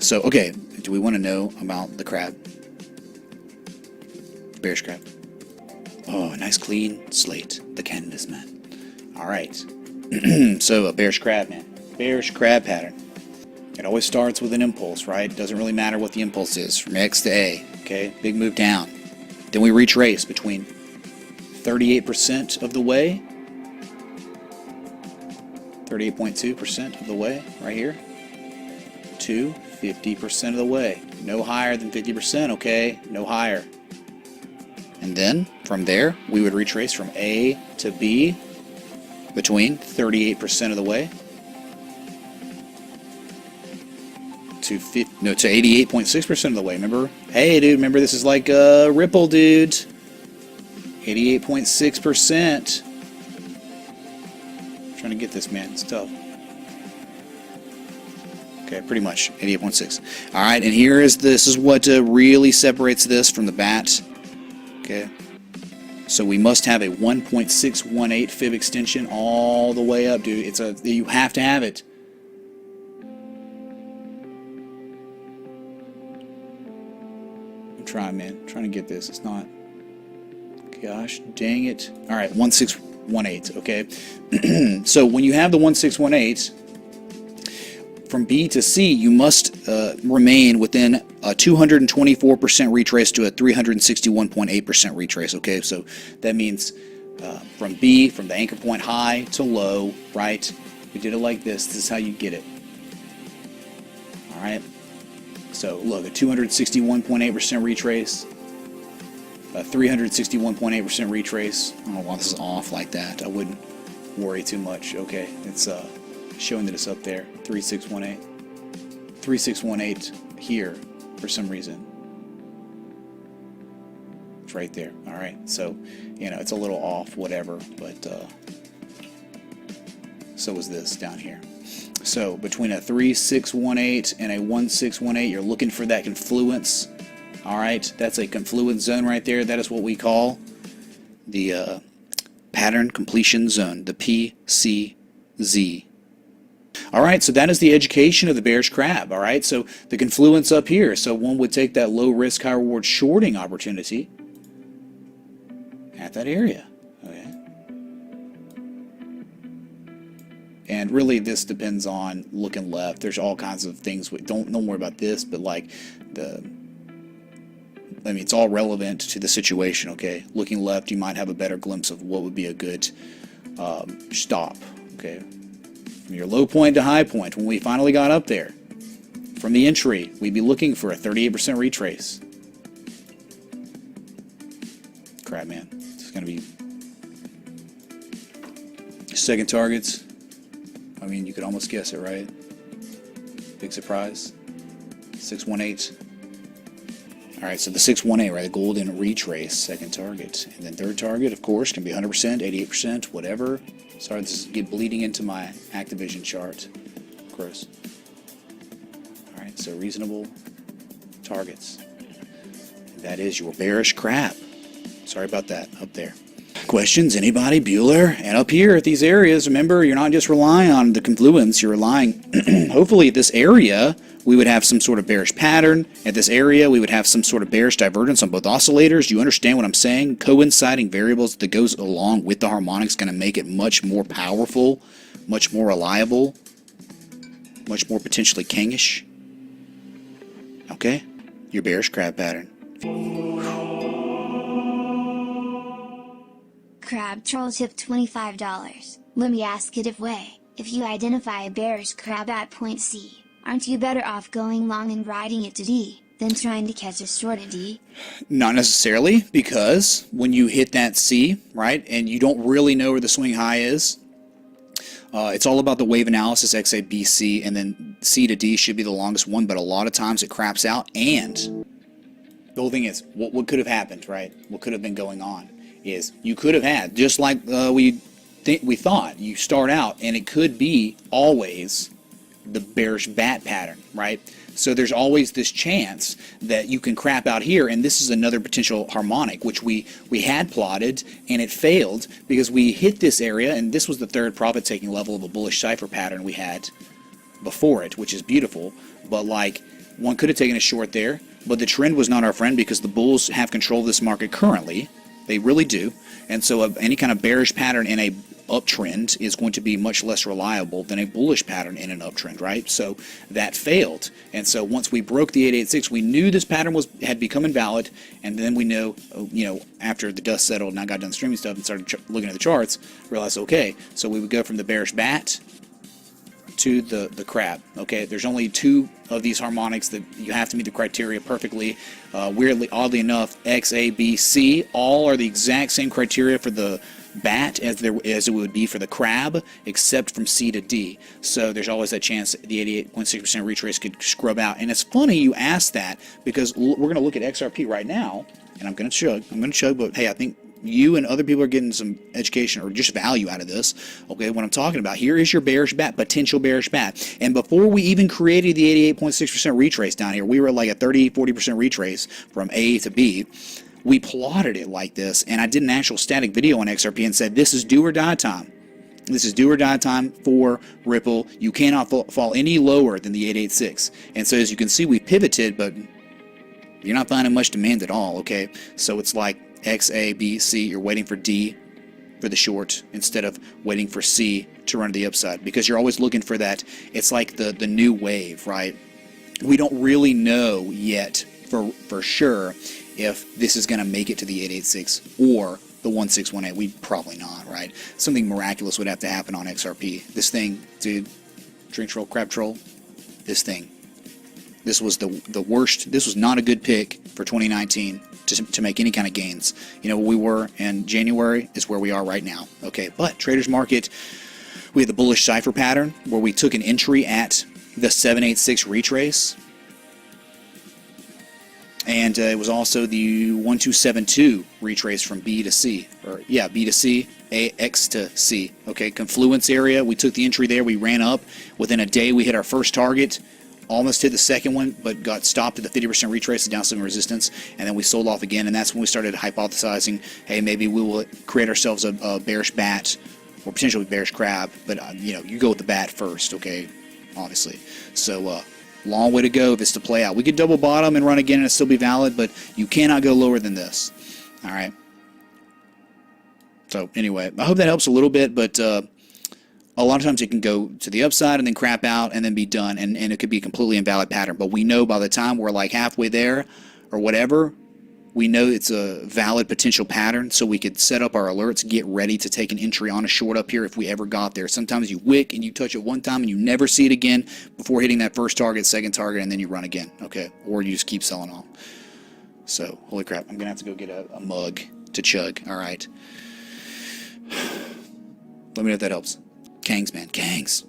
So, okay, do we want to know about the crab? Bearish crab. Oh, nice clean slate. The canvas, man. All right. So, a bearish crab, man. Bearish crab pattern. It always starts with an impulse, right? Doesn't really matter what the impulse is, from X to A. Okay, big move down. Then we retrace between 38% of the way, 38.2% of the way, right here, to 50% of the way. No higher than 50%, okay? No higher. And then, from there, we would retrace from A to B between 38% of the way to 88.6% of the way. Remember? Hey, dude, remember this is like a Ripple, dude. 88.6%. Trying to get this, man. It's tough. Okay, pretty much 88.6. All right, and here is this is what really separates from the bat. Okay, so we must have a 1.618 fib extension all the way up, dude. You have to have it. I'm trying, man. I'm trying to get this. It's not. Gosh, dang it. All right, 1618. Okay, so when you have the 1618. From B to C, you must remain within a 224% retrace to a 361.8% retrace. Okay, so that means from B, from the anchor point high to low, right? We did it like this. This is how you get it. All right. So look, a 261.8% retrace, a 361.8% retrace. I don't know why this is off like that. I wouldn't worry too much. Okay, it's showing that it's up there. 3618 here for some reason. It's right there. All right, so it's a little off, whatever, but so is this down here. So between a 3618 and a 1618, you're looking for that confluence. All right, that's a confluence zone right there. That is what we call the pattern completion zone, the PCZ. All right, so that is the education of the bearish crab. All right, so the confluence up here. So one would take that low risk, high reward shorting opportunity at that area. Okay, and really this depends on looking left. There's all kinds of things. Don't worry about this, but like it's all relevant to the situation. Okay, looking left, you might have a better glimpse of what would be a good stop. Okay. From your low point to high point, when we finally got up there, from the entry, we'd be looking for a 38% retrace. Crap, man. It's going to be second targets. I mean, you could almost guess it, right? Big surprise. 618. All right, so the 618, right? The golden retrace, second target. And then third target, of course, can be 100%, 88%, whatever. Sorry, this is bleeding into my Activision chart, of course. All right, so reasonable targets. That is your bearish crab. Sorry about that, up there. Questions, anybody? Bueller? And up here at these areas, remember, you're not just relying on the confluence, you're relying, hopefully at this area, we would have some sort of bearish pattern. At this area, we would have some sort of bearish divergence on both oscillators. Do you understand what I'm saying? Coinciding variables that goes along with the harmonics going to make it much more powerful, much more reliable, much more potentially kingish. Okay? Your bearish crab pattern. Crab troll tip $25. Let me ask it if if you identify a bearish crab at point C, aren't you better off going long and riding it to D than trying to catch a short at D? Not necessarily, because when you hit that C, right, and you don't really know where the swing high is, it's all about the wave analysis, XA, BC, and then C to D should be the longest one, but a lot of times it craps out, and the whole thing is, what could have happened, right? What could have been going on is you could have had, just like we thought, you start out, and it could be always the bearish bat pattern, right? So there's always this chance that you can crap out here, and this is another potential harmonic, which we had plotted, and it failed because we hit this area, and this was the third profit-taking level of a bullish cipher pattern we had before it, which is beautiful, but like one could have taken a short there, but the trend was not our friend because the bulls have control of this market currently. They really do. And so any kind of bearish pattern in a uptrend is going to be much less reliable than a bullish pattern in an uptrend, right? So that failed. And so once we broke the 886, we knew this pattern had become invalid, and then we know, after the dust settled and I got done streaming stuff and started looking at the charts, realized, okay, so we would go from the bearish bat to the crab. Okay, there's only 2 of these harmonics that you have to meet the criteria perfectly. Weirdly, oddly enough, X, A, B, C all are the exact same criteria for the bat as it would be for the crab, except from C to D. So there's always that chance the 88.6% retrace could scrub out. And it's funny you ask that because we're going to look at XRP right now, and I'm going to chug, but hey, I think you and other people are getting some education or just value out of this. Okay, what I'm talking about here is your bearish bat, potential bearish bat. And before we even created the 88.6% retrace down here, we were at like a 30-40% retrace from A to B. We plotted it like this, and I did an actual static video on XRP and said this is do or die time. This is do or die time for Ripple. You cannot fall any lower than the 886. And so as you can see, we pivoted, but you're not finding much demand at all. Okay, so it's like X, A, B, C, you're waiting for D for the short instead of waiting for C to run to the upside, because you're always looking for that. It's like the new wave, right? We don't really know yet for sure if this is going to make it to the 886 or the 1618. We probably not, right? Something miraculous would have to happen on XRP. This thing, dude, drink troll, crab troll, this thing. This was the worst. This was not a good pick for 2019 to make any kind of gains. Where we were in January is where we are right now. Okay, but traders market, we had the bullish cipher pattern where we took an entry at the 786 retrace, and it was also the 1272 retrace from B to C, B to C, X to C. Okay, confluence area. We took the entry there. We ran up. Within a day, we hit our first target. Almost hit the second one, but got stopped at the 50% retrace, the downswing resistance, and then we sold off again, and that's when we started hypothesizing, hey, maybe we will create ourselves a bearish bat, or potentially bearish crab, but, you go with the bat first, okay, obviously. So, long way to go if it's to play out. We could double bottom and run again and it'll still be valid, but you cannot go lower than this, all right? So, anyway, I hope that helps a little bit, but, a lot of times it can go to the upside and then crap out and then be done, and it could be a completely invalid pattern. But we know by the time we're like halfway there or whatever, we know it's a valid potential pattern, so we could set up our alerts, get ready to take an entry on a short up here if we ever got there. Sometimes you wick and you touch it one time and you never see it again before hitting that first target, second target, and then you run again, okay? Or you just keep selling off. So, holy crap, I'm going to have to go get a mug to chug, all right? Let me know if that helps. Kangs, man. Kangs.